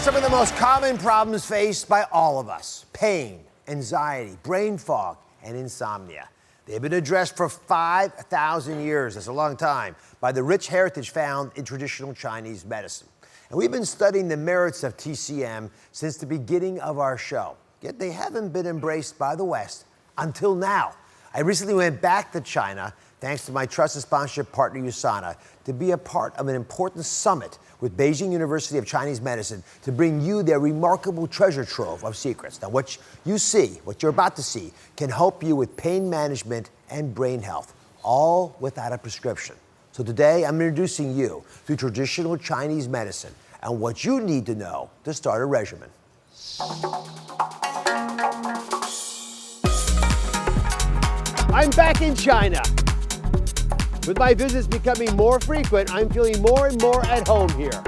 some of the most common problems faced by all of us: pain, anxiety, brain fog, and insomnia. They've been addressed for 5,000 years, that's a long time, by the rich heritage found in traditional Chinese medicine. And we've been studying the merits of TCM since the beginning of our show. Yet they haven't been embraced by the West until now. I recently went back to China, thanks to my trusted sponsorship partner USANA, to be a part of an important summit with Beijing University of Chinese Medicine to bring you their remarkable treasure trove of secrets. Now, what you see, what you're about to see, can help you with pain management and brain health, all without a prescription. So today, I'm introducing you to traditional Chinese medicine and what you need to know to start a regimen. I'm back in China. With my visits becoming more frequent, I'm feeling more and more at home here.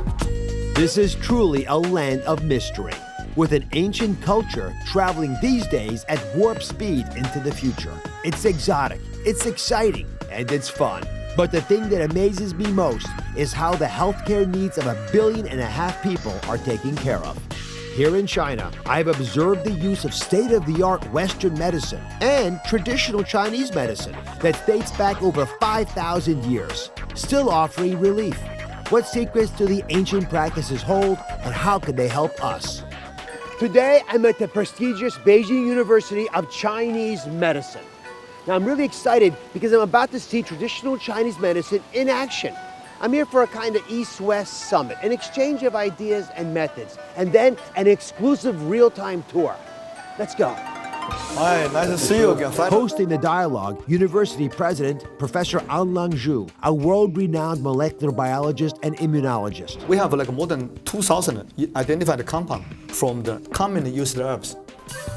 This is truly a land of mystery, with an ancient culture traveling these days at warp speed into the future. It's exotic, it's exciting, and it's fun. But the thing that amazes me most is how the healthcare needs of 1.5 billion people are taken care of. Here in China, I've observed the use of state-of-the-art Western medicine and traditional Chinese medicine that dates back over 5,000 years, still offering relief. What secrets do the ancient practices hold, and how can they help us? Today, I'm at the prestigious Beijing University of Chinese Medicine. Now, I'm really excited because I'm about to see traditional Chinese medicine in action. I'm here for a kind of East-West summit, an exchange of ideas and methods, and then an exclusive real-time tour. Let's go. Hi, nice to see you again. Hosting the dialogue, University President Professor Anlong Xu, a world-renowned molecular biologist and immunologist. We have like more than 2,000 identified compounds from the commonly used herbs.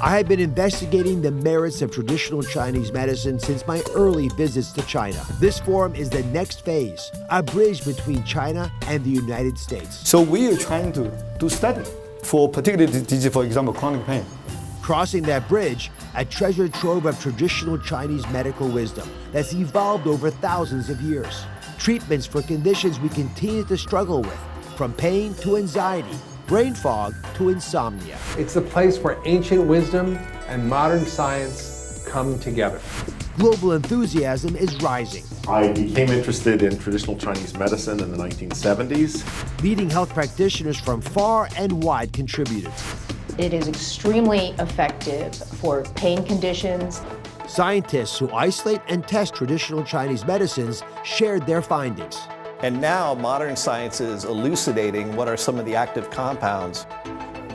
I have been investigating the merits of traditional Chinese medicine since my early visits to China. This forum is the next phase, a bridge between China and the United States. So we are trying to do study for particular disease, for example, chronic pain. Crossing that bridge, a treasure trove of traditional Chinese medical wisdom that's evolved over thousands of years. Treatments for conditions we continue to struggle with, from pain to anxiety, brain fog to insomnia. It's the place where ancient wisdom and modern science come together. Global enthusiasm is rising. I became interested in traditional Chinese medicine in the 1970s. Leading health practitioners from far and wide contributed. It is extremely effective for pain conditions. Scientists who isolate and test traditional Chinese medicines shared their findings. And now modern science is elucidating what are some of the active compounds.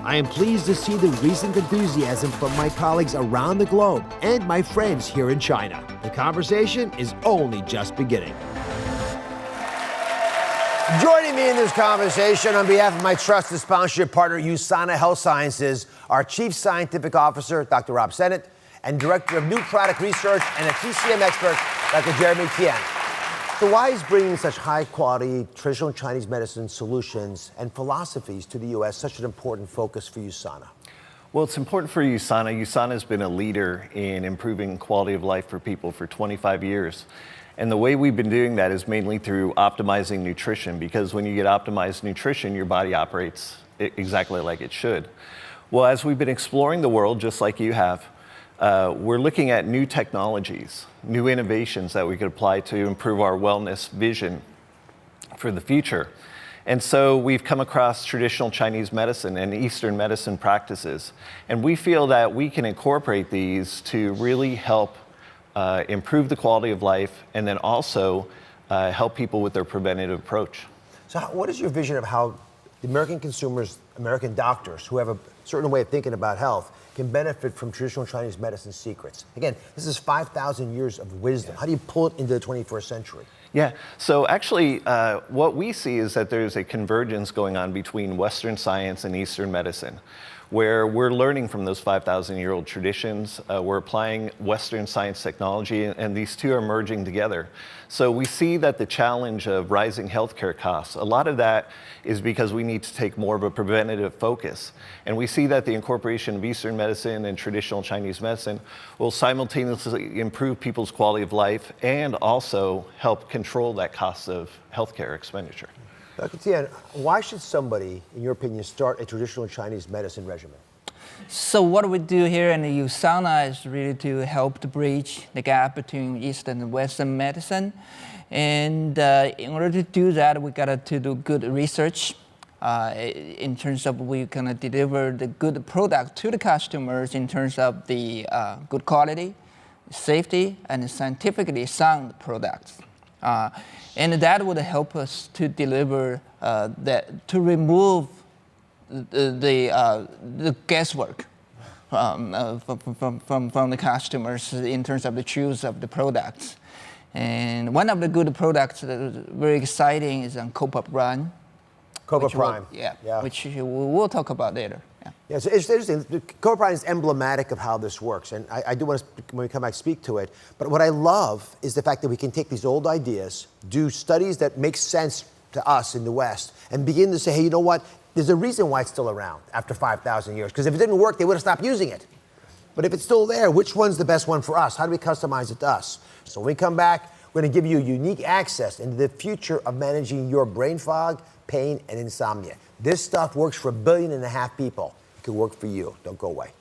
I am pleased to see the recent enthusiasm from my colleagues around the globe and my friends here in China. The conversation is only just beginning. Joining me in this conversation on behalf of my trusted sponsorship partner, USANA Health Sciences, our Chief Scientific Officer, Dr. Rob Sennett, and Director of New Product Research and a TCM expert, Dr. Jeremy Tian. So why is bringing such high-quality traditional Chinese medicine solutions and philosophies to the U.S. such an important focus for USANA? Well, it's important for USANA. USANA has been a leader in improving quality of life for people for 25 years. And the way we've been doing that is mainly through optimizing nutrition, because when you get optimized nutrition, your body operates exactly like it should. Well, as we've been exploring the world, just like you have, we're looking at new technologies, new innovations that we could apply to improve our wellness vision for the future. And so we've come across traditional Chinese medicine and Eastern medicine practices. And we feel that we can incorporate these to really help improve the quality of life and then also help people with their preventative approach. So what is your vision of how the American consumers, American doctors who have a certain way of thinking about health can benefit from traditional Chinese medicine secrets? Again, this is 5,000 years of wisdom. How do you pull it into the 21st century? Yeah, so actually what we see is that there's a convergence going on between Western science and Eastern medicine, where we're learning from those 5,000-year-old traditions. We're applying Western science technology, and these two are merging together. So we see that the challenge of rising healthcare costs, a lot of that is because we need to take more of a preventative focus. And we see that the incorporation of Eastern medicine and traditional Chinese medicine will simultaneously improve people's quality of life and also help control that cost of healthcare expenditure. Dr. Tian, why should somebody, in your opinion, start a traditional Chinese medicine regimen? So what we do here in the USANA is really to help to bridge the gap between Eastern and Western medicine. And in order to do that, we got to do good research in terms of we can deliver the good product to the customers in terms of the good quality, safety, and scientifically sound products. And that would help us to deliver to remove the guesswork from the customers in terms of the choose of the products. And one of the good products that is very exciting is on Copper Run. Cobra Prime. Which we'll talk about later. Yeah, so it's interesting. The Cobra Prime is emblematic of how this works, and I do want to, when we come back, speak to it. But what I love is the fact that we can take these old ideas, do studies that make sense to us in the West, and begin to say, hey, you know what? There's a reason why it's still around after 5,000 years. Because if it didn't work, they would have stopped using it. But if it's still there, which one's the best one for us? How do we customize it to us? So when we come back, we're going to give you unique access into the future of managing your brain fog, pain, and insomnia. This stuff works for 1.5 billion people. It could work for you. Don't go away.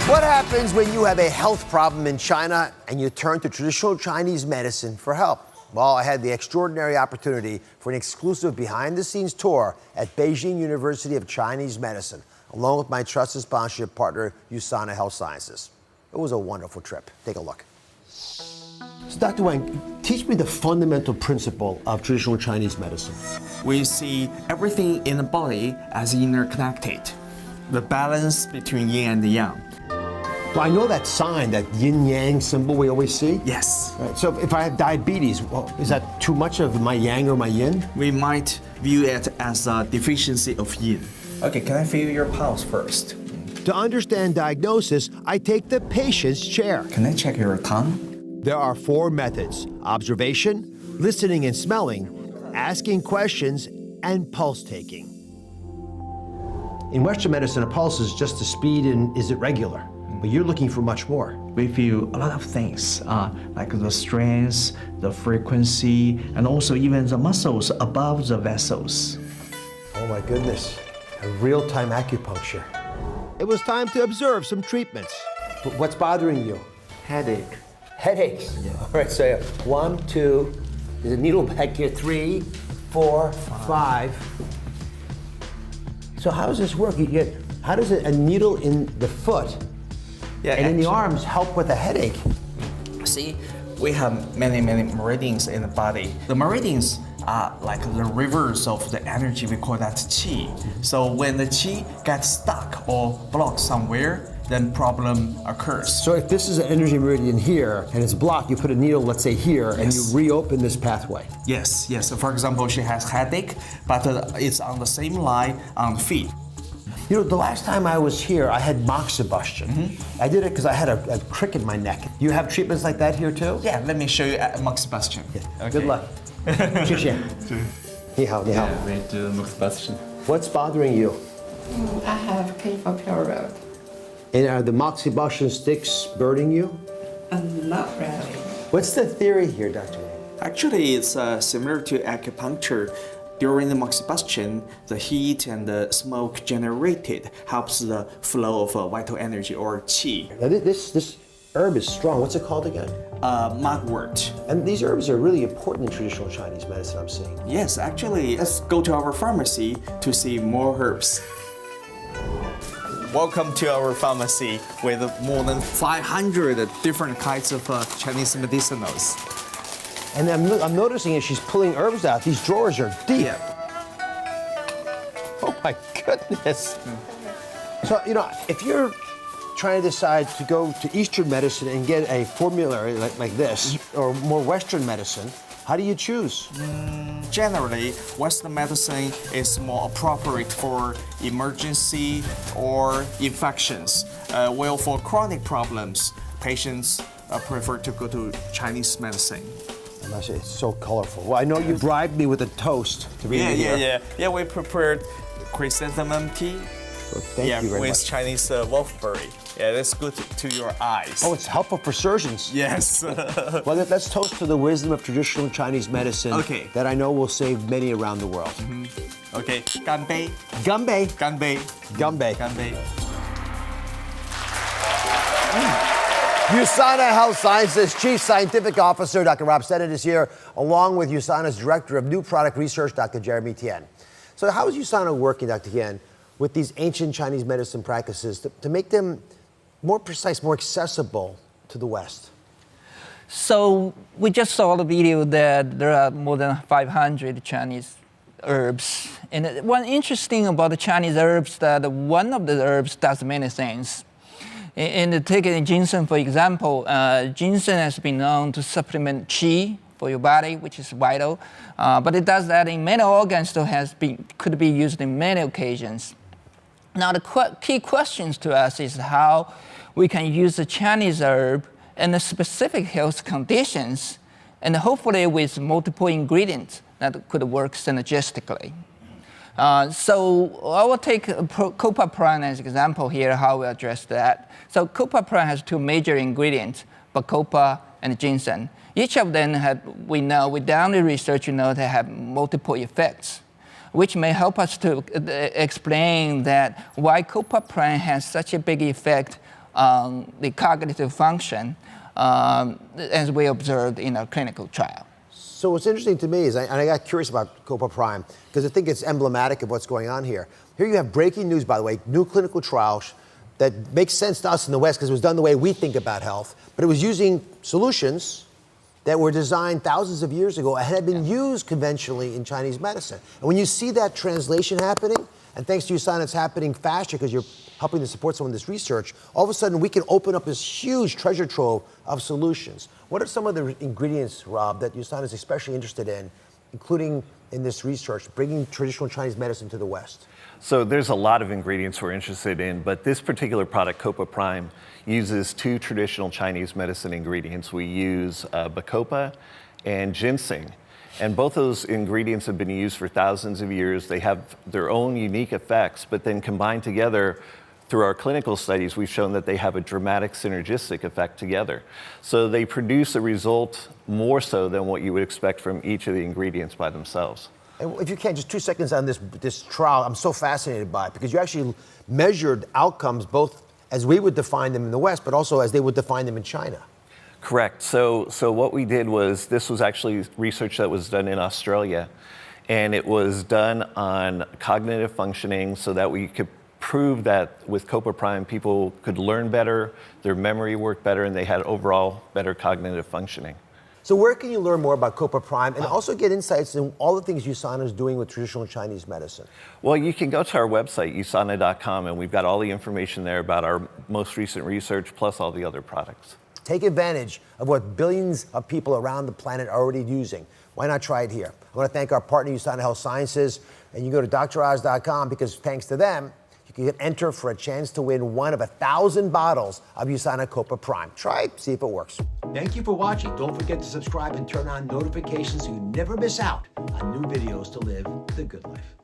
What happens when you have a health problem in China and you turn to traditional Chinese medicine for help? Well, I had the extraordinary opportunity for an exclusive behind-the-scenes tour at Beijing University of Chinese Medicine, along with my trusted sponsorship partner, USANA Health Sciences. It was a wonderful trip. Take a look. So, Dr. Wang, teach me the fundamental principle of traditional Chinese medicine. We see everything in the body as interconnected. The balance between yin and yang. Well, I know that sign, that yin-yang symbol we always see. Yes. Right. So if I have diabetes, well, is that too much of my yang or my yin? We might view it as a deficiency of yin. Okay, can I feel your pulse first? To understand diagnosis, I take the patient's chair. Can I check your tongue? There are 4 methods: observation, listening and smelling, asking questions, and pulse taking. In Western medicine, a pulse is just the speed and is it regular? But you're looking for much more. We feel a lot of things, like the strength, the frequency, and also even the muscles above the vessels. Oh my goodness, a real-time acupuncture. It was time to observe some treatments. But what's bothering you? Headache. Headaches. Yeah. All right, so 1, 2, there's a needle back here, 3, 4, 5. So how does this work? How does a needle in the foot and in the arms help with a headache? See, we have many meridians in the body. The meridians are like the rivers of the energy. We call that qi. So when the qi gets stuck or blocked somewhere, then problem occurs. So if this is an energy meridian here and it's blocked, you put a needle, let's say here, and you reopen this pathway. Yes. So for example, she has headache, but it's on the same line on the feet. You know, the last time I was here, I had moxibustion. I did it because I had a crick in my neck. You have treatments like that here too? Yeah, let me show you moxibustion. Yeah. Okay. Good luck. 谢谢. 你好, 你好. Yeah, we do moxibustion. What's bothering you? I have painful period. And are the moxibustion sticks burning you? Not really. What's the theory here, Dr. Wang? Actually, it's similar to acupuncture. During the moxibustion, the heat and the smoke generated helps the flow of vital energy or qi. Now this herb is strong. What's it called again? Mugwort. And these herbs are really important in traditional Chinese medicine, I'm seeing. Yes, actually, let's go to our pharmacy to see more herbs. Welcome to our pharmacy with more than 500 different kinds of Chinese medicinals. And I'm noticing as she's pulling herbs out, these drawers are deep. Yeah. Oh my goodness. So, you know, if you're trying to decide to go to Eastern medicine and get a formulary like this, or more Western medicine, how do you choose? Generally, Western medicine is more appropriate for emergency or infections. While for chronic problems, patients prefer to go to Chinese medicine. I must say, it's so colorful. Well, I know you bribed me with a toast to be here. Yeah, we prepared chrysanthemum tea, Well, thank you very with much. Chinese wolfberry. Yeah, that's good to your eyes. Oh, it's helpful for surgeons. Yes. Well, let's toast to the wisdom of traditional Chinese medicine that I know will save many around the world. Okay, 干杯. Ganbei. 干杯. Ganbei. 干杯. USANA Health Sciences Chief Scientific Officer, Dr. Rob Sennett, is here, along with USANA's Director of New Product Research, Dr. Jeremy Tian. So how is USANA working, Dr. Tian, with these ancient Chinese medicine practices to make them more precise, more accessible to the West? So we just saw the video that there are more than 500 Chinese herbs. And one interesting about the Chinese herbs that one of the herbs does many things. And taking ginseng, for example, ginseng has been known to supplement qi for your body, which is vital. But it does that in many organs, so could be used in many occasions. Now, the key questions to us is how we can use the Chinese herb in the specific health conditions, and hopefully with multiple ingredients that could work synergistically. So I will take copaiprine as an example here, how we address that. So copaiprine has two major ingredients, bacopa and ginseng. Each of them with down the research, they have multiple effects, which may help us to explain that why copaiprine has such a big effect on the cognitive function as we observed in our clinical trial. So what's interesting to me is, I got curious about copaiprine, because I think it's emblematic of what's going on here. Here you have breaking news, by the way, new clinical trials that makes sense to us in the West because it was done the way we think about health, but it was using solutions that were designed thousands of years ago and had been used conventionally in Chinese medicine. And when you see that translation happening, and thanks to USANA, it's happening faster because you're helping to support some of this research, all of a sudden we can open up this huge treasure trove of solutions. What are some of the ingredients, Rob, that USANA is especially interested in, including in this research, bringing traditional Chinese medicine to the West? So there's a lot of ingredients we're interested in, but this particular product, copaiprine, uses two traditional Chinese medicine ingredients. We use bacopa and ginseng. And both those ingredients have been used for thousands of years. They have their own unique effects, but then combined together through our clinical studies, we've shown that they have a dramatic synergistic effect together. So they produce a result more so than what you would expect from each of the ingredients by themselves. And if you can, just 2 seconds on this trial. I'm so fascinated by it because you actually measured outcomes both as we would define them in the West, but also as they would define them in China. Correct. So what we did was, this was actually research that was done in Australia, and it was done on cognitive functioning so that we could prove that with copaiprine, people could learn better, their memory worked better, and they had overall better cognitive functioning. So where can you learn more about copaiprine and also get insights in all the things USANA is doing with traditional Chinese medicine? Well, you can go to our website, usana.com, and we've got all the information there about our most recent research, plus all the other products. Take advantage of what billions of people around the planet are already using. Why not try it here? I want to thank our partner, USANA Health Sciences, and you go to droz.com because thanks to them, you can enter for a chance to win one of 1,000 bottles of USANA copaiprine. Try it, see if it works. Thank you for watching. Don't forget to subscribe and turn on notifications so you never miss out on new videos to live the good life.